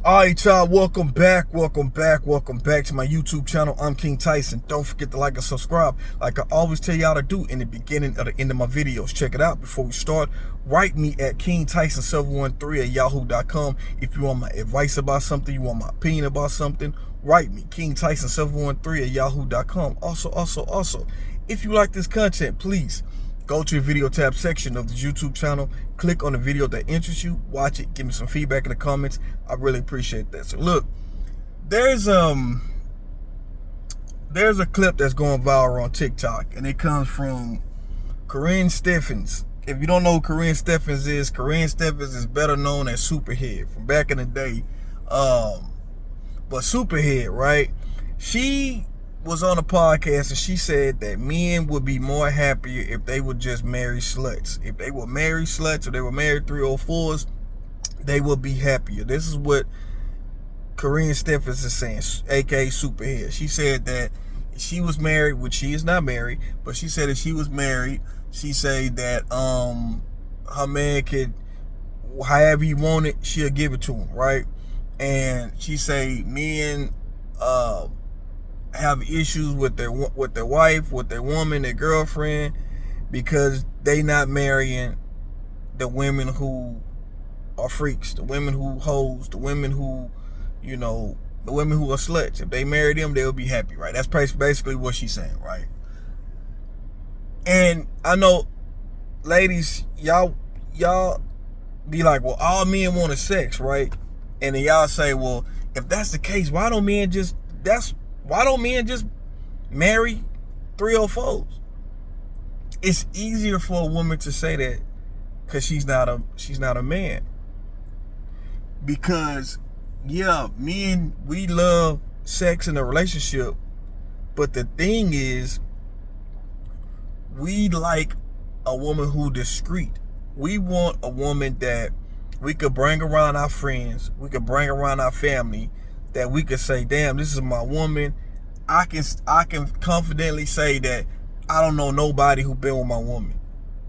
All right, y'all, welcome back to my YouTube channel. I'm King Tyson. Don't forget to like and subscribe like I always tell y'all to do in the beginning or the end of my videos. Check it out. Before we start, write me at kingtyson713@yahoo.com. If you want my advice about something, you want my opinion about something, write me, kingtyson713@yahoo.com. Also, if you like this content, please go to the video tab section of the YouTube channel, click on the video that interests you, watch it, give me some feedback in the comments. I really appreciate that. So look, there's a clip that's going viral on TikTok, and it comes from Karrine Stephens. If you don't know who Karrine Stephens is better known as SuperH from back in the day. But SuperH, right? She was on a podcast and she said that men would be more happier if they would just marry sluts. If they were married sluts or they were married 304's, they would be happier. This is what Karrine Stephens is saying, aka SuperH. She said that she was married, which she is not married, but she said if she was married, she said that her man could, however he wanted, she'll give it to him, right? And she say men have issues with their wife, with their woman, their girlfriend, because they not marrying the women who are freaks, the women who hoes, the women who, the women who are sluts. If they marry them, they'll be happy, right? That's basically what she's saying, right? And I know, ladies, y'all be like, well, all men want is sex, right? And then y'all say, well, if that's the case, why don't men just marry 304's? It's easier for a woman to say that because she's not a man. Because yeah, men, we love sex in a relationship, but the thing is, we like a woman who discreet. We want a woman that we could bring around our friends, we could bring around our family, that we could say, damn, this is my woman. I can confidently say that I don't know nobody who been with my woman.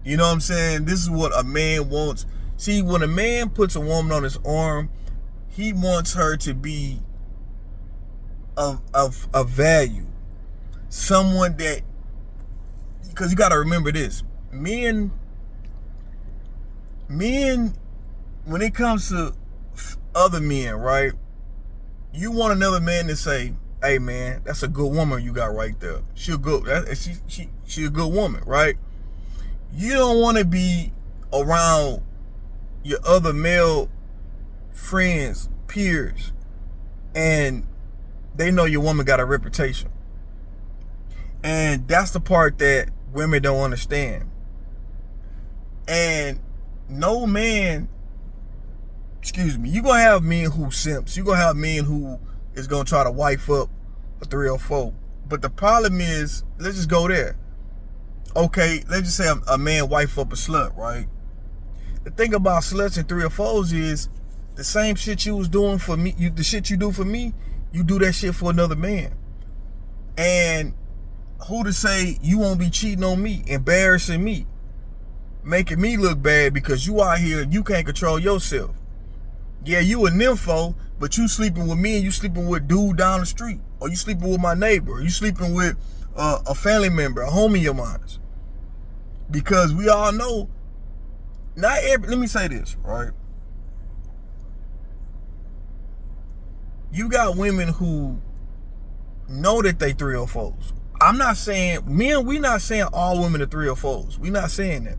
You know what I'm saying? This is what a man wants. See, when a man puts a woman on his arm, he wants her to be of value. Someone that, because you got to remember this, men, when it comes to other men, right? You want another man to say, hey man, that's a good woman you got right there. She a good woman, right? You don't want to be around your other male friends, peers, and they know your woman got a reputation. And that's the part that women don't understand. And no man, you're gonna have men who simps. You're gonna have men who is gonna try to wife up a 304. But the problem is, let's just go there. Okay, let's just say a man wife up a slut, right? The thing about sluts and 304's is the same shit you was doing for me, the shit you do for me, you do that shit for another man. And who to say you won't be cheating on me, embarrassing me, making me look bad because you out here, you can't control yourself. Yeah, you a nympho, but you sleeping with me and you sleeping with dude down the street, or you sleeping with my neighbor, or you sleeping with a family member, a homie of mine. Because we all know, let me say this, right? You got women who know that they 304's. I'm not saying, we not saying all women are 304's. We not saying that.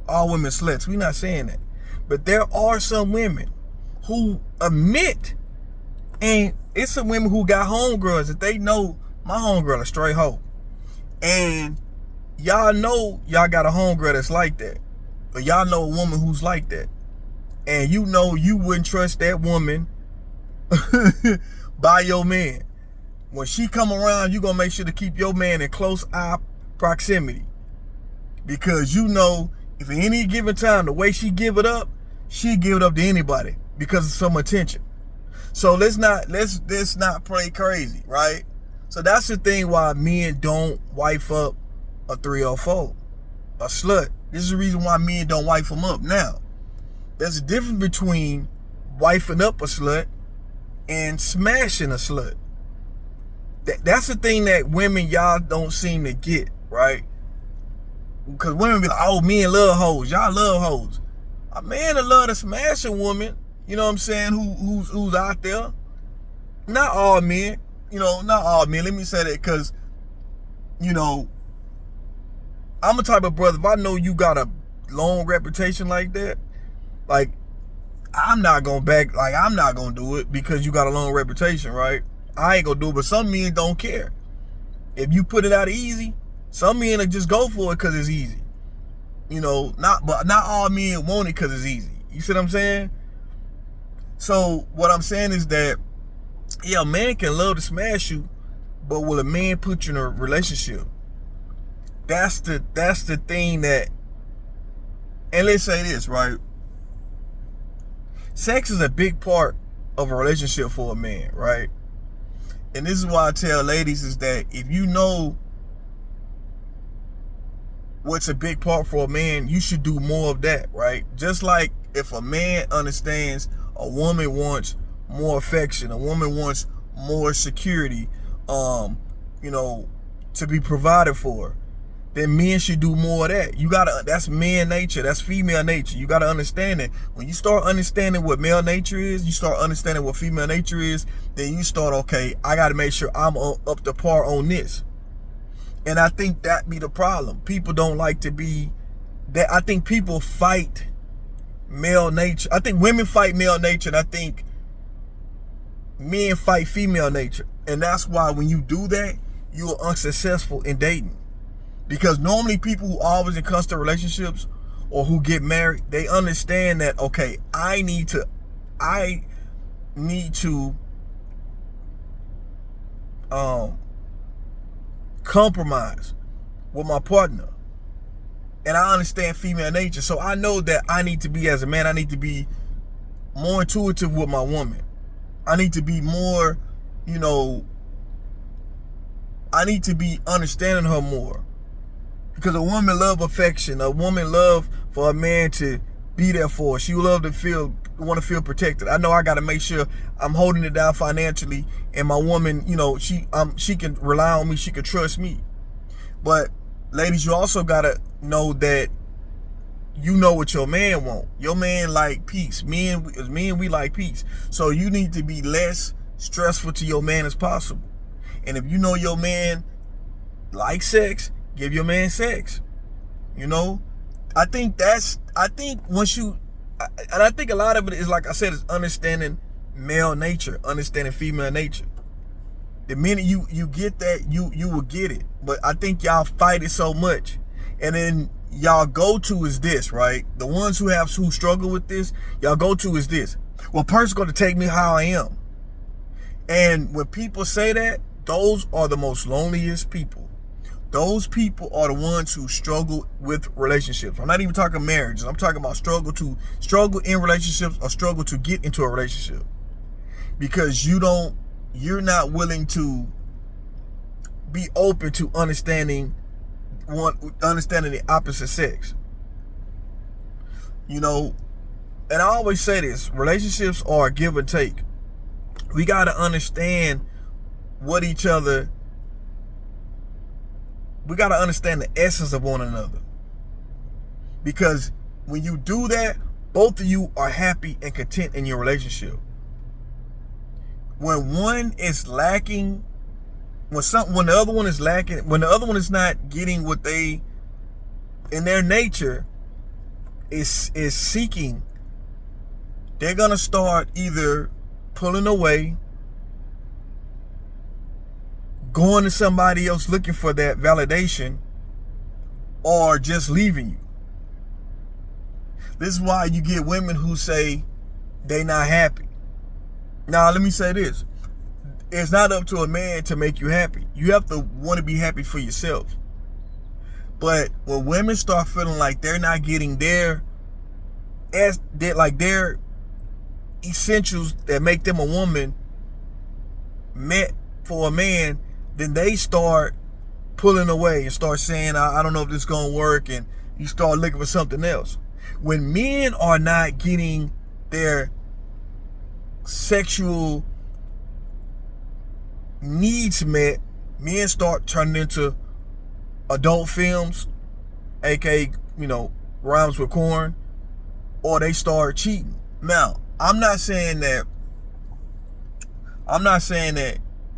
All women sluts, we not saying that. But there are some women who admit, and it's some women who got homegirls that they know, my homegirl a straight hoe. And y'all know y'all got a homegirl that's like that. But y'all know a woman who's like that. And you know you wouldn't trust that woman by your man. When she come around, you gonna make sure to keep your man in close eye proximity. Because you know, if at any given time, the way she give it up, she give it up to anybody because of some attention. So let's not play crazy, right? So that's the thing why men don't wife up a 304, a slut. This is the reason why men don't wife them up. Now, there's a difference between wifing up a slut and smashing a slut. That's the thing that women, y'all don't seem to get, right? Because women be like, oh, men love hoes. Y'all love hoes. A man that love to smash a woman, you know what I'm saying, who's out there. Not all men, not all men. Let me say that because, I'm a type of brother, if I know you got a long reputation like that, like, I'm not gonna do it because you got a long reputation, right? I ain't gonna do it, but some men don't care. If you put it out easy, some men will just go for it because it's easy. Not all men want it because it's easy. You see what I'm saying? So what I'm saying is that, yeah, a man can love to smash you, but will a man put you in a relationship? That's the thing that, and let's say this, right? Sex is a big part of a relationship for a man, right? And this is why I tell ladies is that if you know what's a big part for a man, you should do more of that, right? Just like if a man understands a woman wants more affection, a woman wants more security, to be provided for, then men should do more of that. That's man nature, that's female nature. You gotta understand that. When you start understanding what male nature is, you start understanding what female nature is, then you start, okay, I gotta make sure I'm up to par on this. And I think that be the problem. People don't like to be that. I think people fight male nature. I think women fight male nature, and I think men fight female nature. And that's why when you do that, you are unsuccessful in dating. Because normally people who are always in constant relationships or who get married, they understand that, okay, I need to compromise with my partner. And I understand female nature. So I know that I need to be, as a man, I need to be more intuitive with my woman. I need to be more, I need to be understanding her more. Because a woman love affection. A woman love for a man to be there for her. She love to want to feel protected. I know I got to make sure I'm holding it down financially, and my woman, she can rely on me. She can trust me. But ladies, you also got to know that you know what your man want. Your man like peace. Men, we like peace. So you need to be less stressful to your man as possible. And if you know your man likes sex, give your man sex. I think once you, and I think a lot of it is, like I said, is understanding male nature, understanding female nature. The minute you get that, you will get it. But I think y'all fight it so much. And then y'all go-to is this, right? The ones who struggle with this, y'all go-to is this. Well, person's gonna take me how I am. And when people say that, those are the most loneliest people. Those people are the ones who struggle with relationships. I'm not even talking marriages. I'm talking about struggle in relationships or struggle to get into a relationship. Because you're not willing to be open to understanding the opposite sex. And I always say this, relationships are a give and take. We got to understand what each other, we got to understand the essence of one another. Because when you do that, both of you are happy and content in your relationship. When one is lacking, when the other one is lacking, when the other one is not getting what they, in their nature, is seeking, they're going to start either pulling away, going to somebody else looking for that validation, or just leaving you. This is why you get women who say they not happy. Now, let me say this. It's not up to a man to make you happy. You have to want to be happy for yourself. But when women start feeling like they're not getting their essentials that make them a woman met for a man, then they start pulling away and start saying, I don't know if this is going to work, and you start looking for something else. When men are not getting their sexual needs met, men start turning into adult films, aka, rhymes with corn, or they start cheating. Now, I'm not saying that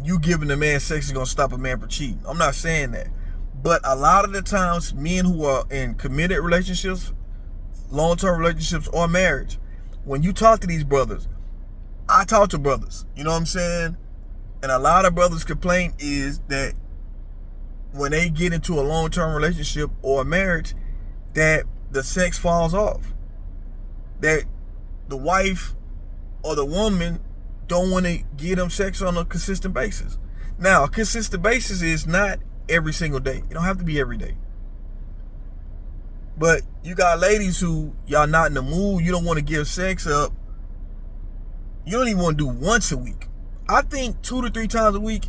you giving a man sex is gonna stop a man from cheating. I'm not saying that. But a lot of the times, men who are in committed relationships, long-term relationships, or marriage, when you talk to these brothers, I talk to brothers, you know what I'm saying? And a lot of brothers' complaint is that when they get into a long-term relationship or a marriage, that the sex falls off. That the wife or the woman don't want to give them sex on a consistent basis. Now, a consistent basis is not every single day. It don't have to be every day. But you got ladies who y'all not in the mood. You don't want to give sex up. You don't even want to do once a week. I think 2 to 3 times a week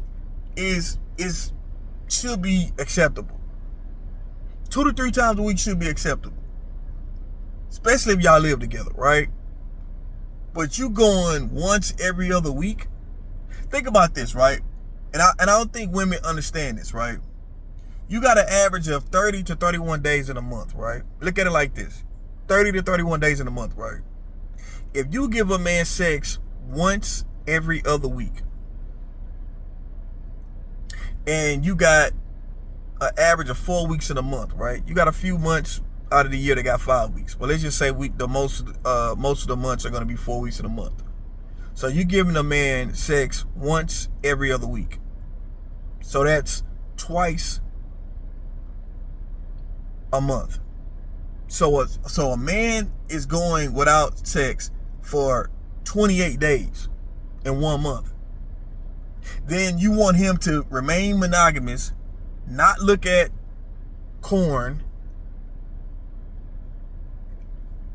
should be acceptable. 2 to 3 times a week should be acceptable. Especially if y'all live together, right? But you going once every other week? Think about this, right? And I don't think women understand this, right? You got an average of 30 to 31 days in a month, right? Look at it like this. 30 to 31 days in a month, right? If you give a man sex once every other week, and you got an average of 4 weeks in a month, right? You got a few months out of the year that got 5 weeks. But let's just say most of the months are going to be 4 weeks in a month. So you're giving a man sex once every other week. So that's twice a month. So a man is going without sex for 28 days in 1 month. Then you want him to remain monogamous, not look at corn,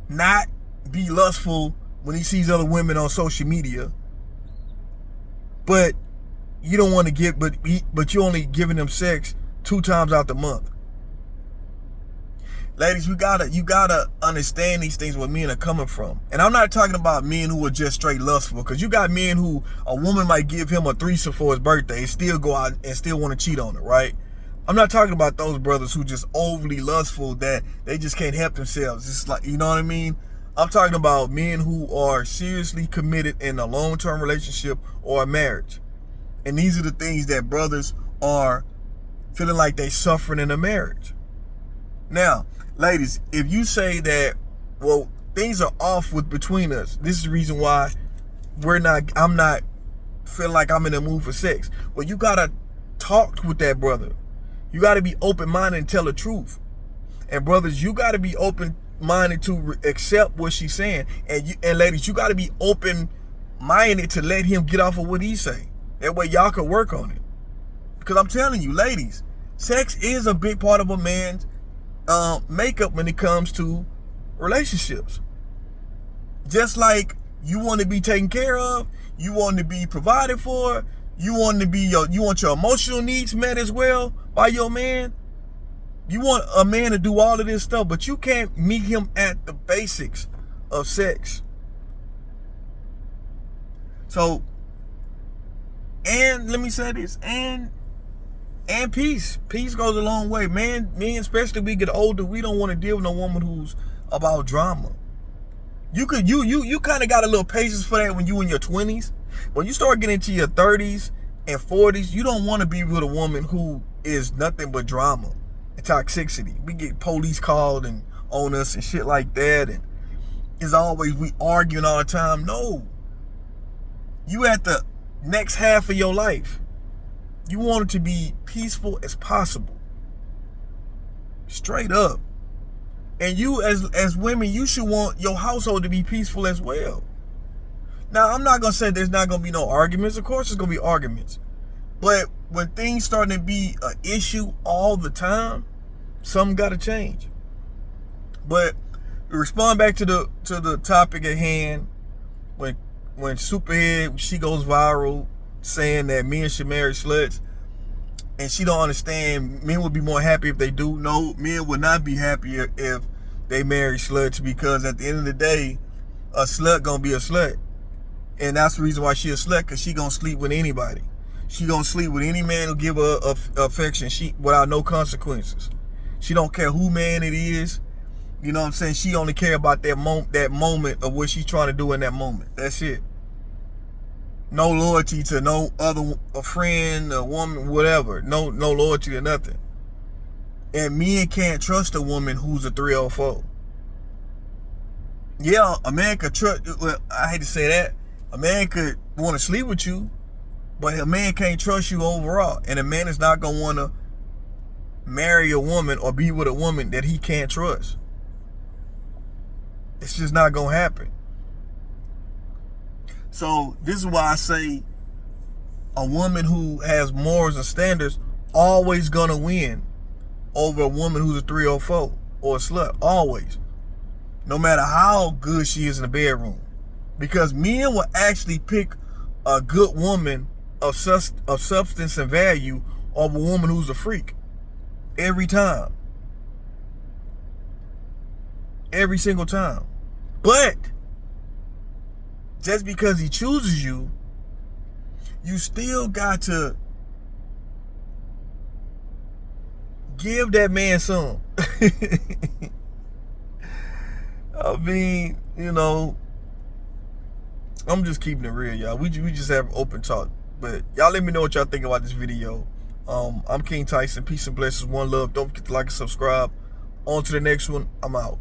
not be lustful when he sees other women on social media, but you don't want to give, but you're only giving him sex 2 times out the month. Ladies, you gotta understand these things where men are coming from. And I'm not talking about men who are just straight lustful, because you got men who a woman might give him a threesome for his birthday and still go out and still want to cheat on her, right? I'm not talking about those brothers who just overly lustful that they just can't help themselves. It's like, you know what I mean? I'm talking about men who are seriously committed in a long-term relationship or a marriage. And these are the things that brothers are feeling like they suffering in a marriage. Now, ladies, if you say that, well, things are off between us, this is the reason why I'm not feeling like I'm in the mood for sex. Well, you gotta talk with that brother. You gotta be open-minded and tell the truth. And brothers, you gotta be open-minded to accept what she's saying. And ladies, you gotta be open-minded to let him get off of what he's saying. That way y'all can work on it. Because I'm telling you, ladies, sex is a big part of a man's makeup when it comes to relationships. Just like you want to be taken care of, you want to be provided for, you want your emotional needs met as well by your man. You want a man to do all of this stuff, but you can't meet him at the basics of sex. So, and let me say this, and peace. Peace goes a long way. Men, especially we get older, we don't want to deal with no woman who's about drama. You kind of got a little patience for that when you in your 20s. When you start getting into your 30s and 40s, you don't want to be with a woman who is nothing but drama and toxicity. We get police called and on us and shit like that, and it's always we arguing all the time. No. You at the next half of your life. You want it to be peaceful as possible. Straight up. And you as women, you should want your household to be peaceful as well. Now, I'm not going to say there's not going to be no arguments. Of course there's going to be arguments. But when things starting to be an issue all the time, something got to change. But to respond back to the topic at hand, when SuperH, she goes viral saying that men should marry sluts, and she don't understand men would be more happy if they do. No, men would not be happier if they marry sluts, because at the end of the day, a slut gonna be a slut. And that's the reason why she a slut, because she gonna sleep with anybody. She gonna sleep with any man who give her affection, without no consequences. She don't care who man it is. You know what I'm saying? She only care about that moment of what she's trying to do in that moment. That's it. No loyalty to no a friend, a woman, whatever. No loyalty to nothing. And men can't trust a woman who's a 304. Yeah, a man could trust. Well, I hate to say that. A man could want to sleep with you, but a man can't trust you overall. And a man is not gonna want to marry a woman or be with a woman that he can't trust. It's just not gonna happen. So this is why I say a woman who has morals and standards always gonna win over a woman who's a 304 or a slut. Always. No matter how good she is in the bedroom. Because men will actually pick a good woman of substance and value over a woman who's a freak. Every time. Every single time. But just because he chooses you, you still got to give that man some. I mean, you know, I'm just keeping it real, y'all. We just have open talk. But y'all let me know what y'all think about this video. I'm King Tyson. Peace and blessings. One love. Don't forget to like and subscribe. On to the next one. I'm out.